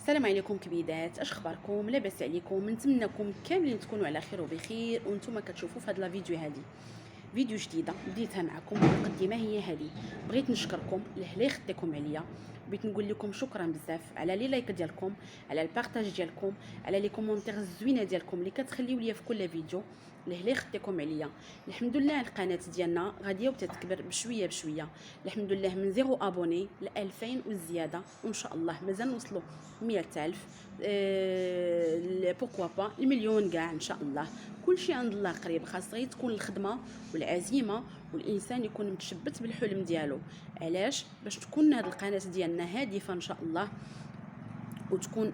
السلام عليكم كبيدات، اش اخباركم؟ لاباس عليكم؟ نتمنىكم كاملين تكونوا على خير وبخير وانتم كتشوفوا في هذا لا فيديو هذه فيديو جديده بديتها معكم. المقدمه هي هذه. بغيت نشكركم اللي خديكم عليا، بغيت نقول لكم شكرا بزاف على لي لايك ديالكم، على البارطاج ديالكم، على لي كومونتير الزوينه ديالكم اللي كتخليو ليا في كل فيديو اللي خديكم عليا. الحمد لله القناه ديالنا غاديه وتتكبر بشويه بشويه. الحمد لله من 0 ابوني ل 2000 وزياده، وان شاء الله مازال نوصلوا 100000. بوكوا با المليون كاع ان شاء الله. كلشي عند الله قريب، خاص غير تكون الخدمه والعزيمه والانسان يكون متشبت بالحلم ديالو. علاش؟ باش تكون هذه القناه ديالنا هادفه ان شاء الله، وتكون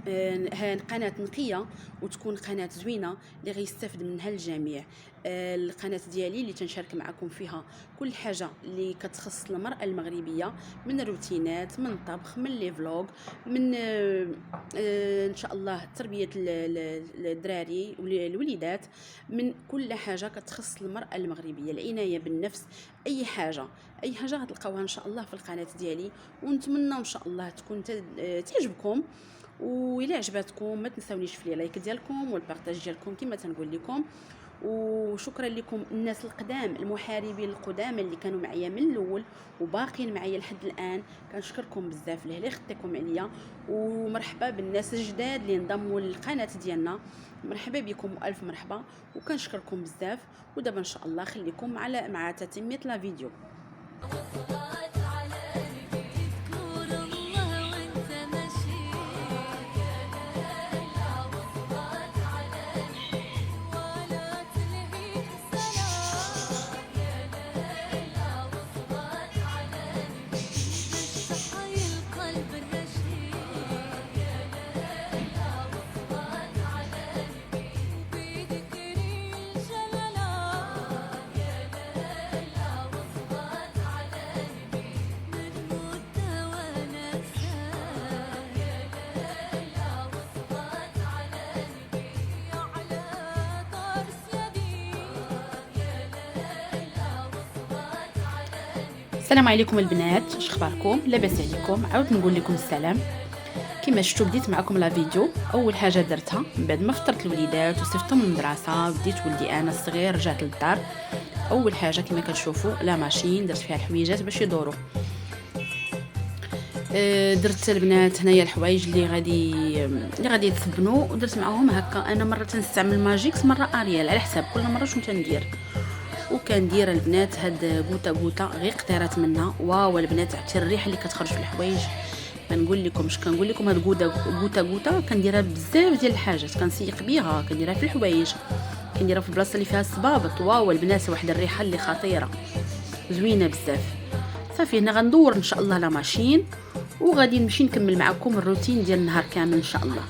قناه نقيه، وتكون قناه زوينه اللي غيستافد منها الجميع. القناه ديالي اللي تنشارك معكم فيها كل حاجه اللي كتخص المراه المغربيه، من روتينات، من طبخ، من لي فلوغ، من ان شاء الله تربيه الدراري والوليدات، من كل حاجه كتخص المراه المغربيه، العنايه بالنفس. اي حاجه غتلقاوها ان شاء الله في القناه ديالي، ونتمنى ان شاء الله تكون تعجبكم. والى عجبتكم ما تنساونيش في لي لايك ديالكم والبارطاج ديالكم كما تنقول لكم. وشكرا لكم الناس القدام، المحاربين القدامى اللي كانوا معايا من الاول وباقيين معايا لحد الان. كنشكركم بزاف اللي خديتكم عليا، ومرحبا بالناس الجداد اللي انضموا للقناه ديالنا. مرحبا بكم والف مرحبا، وكنشكركم بزاف. ودابا ان شاء الله خليكم مع تتمه لا فيديو. السلام عليكم البنات، اش اخباركم؟ لاباس عليكم؟ عاود نقول لكم السلام. كما شفتوا بديت معكم لا فيديو. اول حاجه درتها من بعد ما فطرت الوليدات وصيفطتهم من المدرسه، بديت ولدي انا الصغير رجعت للدار. اول حاجه كما كتشوفوا لا ماشين درت فيها الحويجات باش يدوروا. درت البنات هنايا الحوايج اللي غادي يتصبنوا، ودرت معاهم هكا. انا مره تنستعمل ماجيكس مره اريال على حساب كل مره شنو تندير. وكندير البنات هاد غوطه غير قطيرات منها. واو البنات عرفتي الريحه اللي كتخرج في الحوايج، ما نقول لكمش. كنقول لكم هاد غوطه كنديرها بزاف ديال الحاجات، كنسيق بها، كنديرها في الحوايج، كنديرها في البلاصه اللي فيها الصبابط. واو البنات واحد الريحه اللي خطيره زوينه بزاف. صافي هنا غندور ان شاء الله لا ماشين، وغادي نمشي نكمل معكم الروتين ديال النهار كامل ان شاء الله.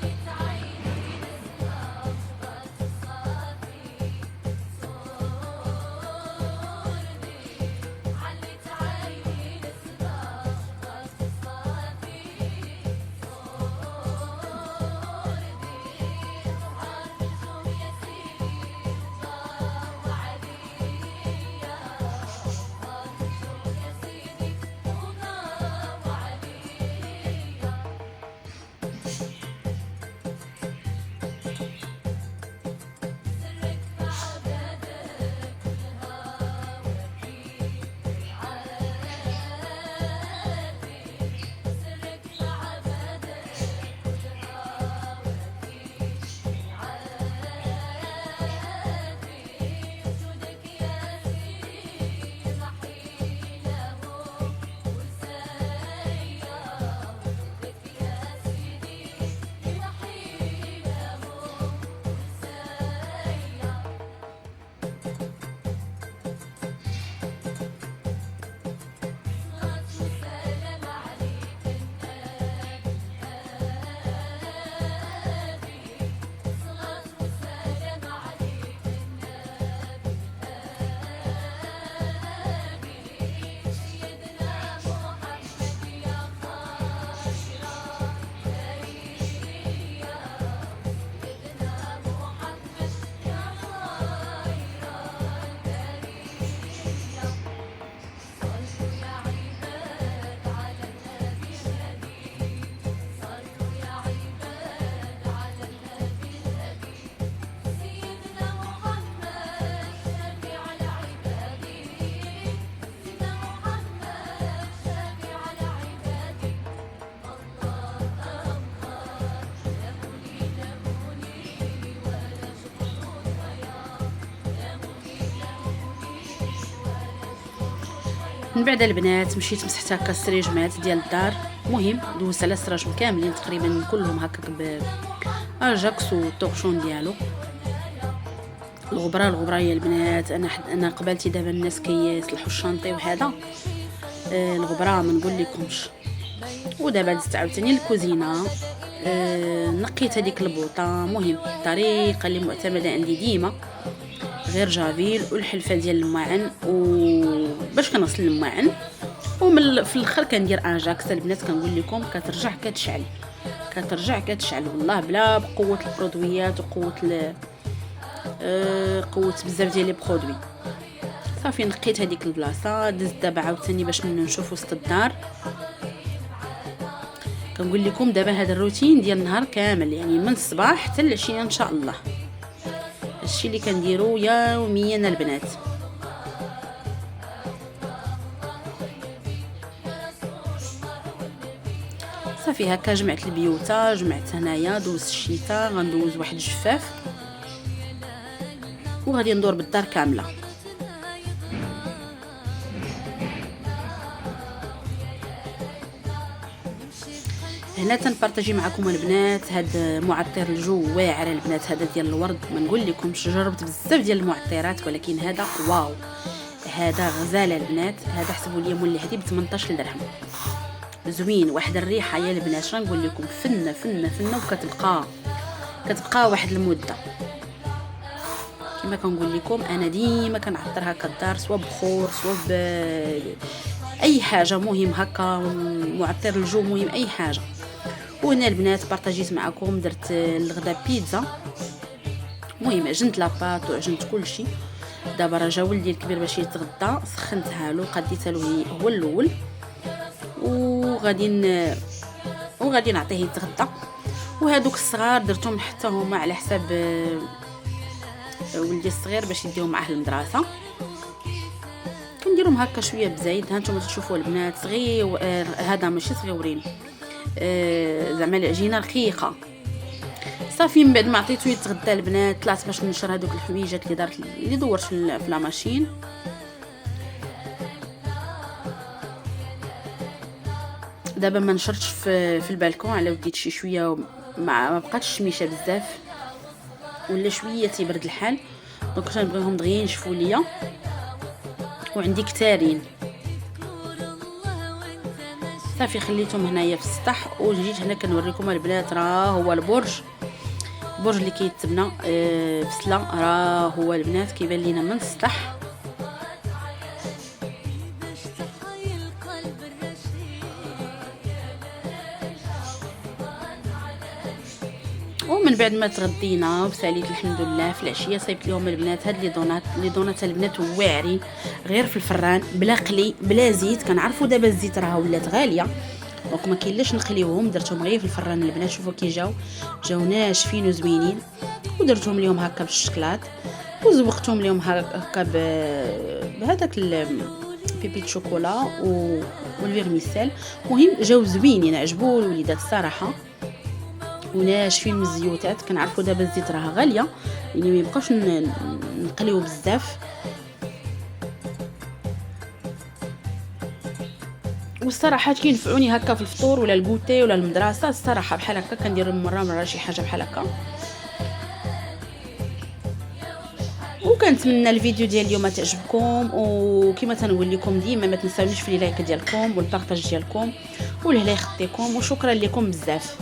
من بعد البنات مشيت مسحت هكا السريجمات ديال الدار. المهم دوزت على السراجم كاملين تقريبا كلهم هكا باجاكس والطوغشون ديالو. الغبره يا البنات، انا قبلتي دابا الناس كيصلحوا الشانطي وهذا الغبره ما نقول لكمش. ودابا دزت عاوتاني الكوزينه، نقيت هذيك البوطه. مهم الطريقه اللي معتمده عندي ديما غير جافيل والحلفه ديال الماعن، وباش كنغسل الماعن في الاخر كندير اجاكس. البنات كنقول لكم كترجع كتشعل والله بلا بقوه البرودويات وقوه قوه بزاف ديال لي برودوي. صافي نقيت هذيك البلاصه. دزت دابا عاوتاني باش نشوف وسط الدار. كنقول لكم دابا هذا الروتين ديال النهار كامل، يعني من الصباح حتى العشيه ان شاء الله. هادشي اللي كنديرو يوميا البنات. صافي هكا جمعت البيوته، جمعت هنايا، دوز الشتاء، غندوز واحد الجفاف وغادي ندور بالدار كامله. هنا تنبارطاجي معكم البنات هاد معطر الجو واعر البنات، هذا ديال الورد. ما نقول لكمش جربت بزاف ديال المعطرات ولكن هذا واو، هذا غزاله البنات. هذا حسبوا لي مولي هذه ب 18 درهم. زوين، واحد الريحه يا البنات شنو نقول لكم، فنه وكتبقى واحد المده. كما كنقول لكم انا ديما كنعطر هكا الدار، سواء بخور سواء اي حاجه. مهم هكا معطر الجو، مهم اي حاجه. وهنا البنات بارطاجيت معكم درت الغدا بيتزا. المهم عجنت لاباط وعجنت كلشي. دابا راه جا ولدي الكبير باش يتغدى، سخنتها له قديتها له هو الاول وغادي نعطيه يتغدى. وهذوك الصغار درتهم حتى هما على حساب ولدي الصغير باش يديهم معاه المدرسه. كنديرهم هكا شويه بزايد. ها نتوما تشوفوا البنات صغير، هذا ماشي صغيورين، زعما العجينه رقيقه. صافي من بعد ما عطيتو يتغدى البنات طلعت باش نشر هذوك الحويجات اللي دورت في لا ماشين. دابا ما نشرتش في البالكون على وديت شي شويه، ما بقاتش الشميشه بزاف ولا شويه تيبرد الحال، دونك كنبغيهم دغيا ينشفوا ليا. وعندي كتارين صافي خليتهم هنايا في السطح. وجيت هنا كنوريكم البنات راه هو البرج اللي كيتبنى في سلا، راه هو البنات كيبان لينا من السطح. ومن بعد ما تغدينا وساليت الحمد لله في العشيه صايبت لهم البنات هاد لي دونات البنات واعرين غير في الفران بلا قلي بلا زيت. كنعرفوا دابا الزيت راه ولات غاليه، دونك ما كاينلاش نخليوهم، درتهم غير في الفران البنات. شوفوا كي جاو ناشفين وزوينين. ودرتهم لهم هكا بالشكلاط وزوقتهم لهم هكا بهذاك بيبي شوكولا والفيرميسيل. مهم جاو زوينين، عجبوا الوليدات الصراحه وناشفين من الزيوتات. كنعرفوا دابا الزيت راه غاليه، يعني ما يبقاوش نقليو بزاف. والصراحه كينفعوني هكا في الفطور ولا الكوتي ولا المدرسه. الصراحه بحال هكا كندير مره شي حاجه بحال هكا. وكنتمنى الفيديو ديال اليوم تعجبكم، وكما تنقول لكم ديما ما تنساونيش في اللايك ديالكم والبارطاج ديالكم والهلا يخطيكم. وشكرا لكم بزاف.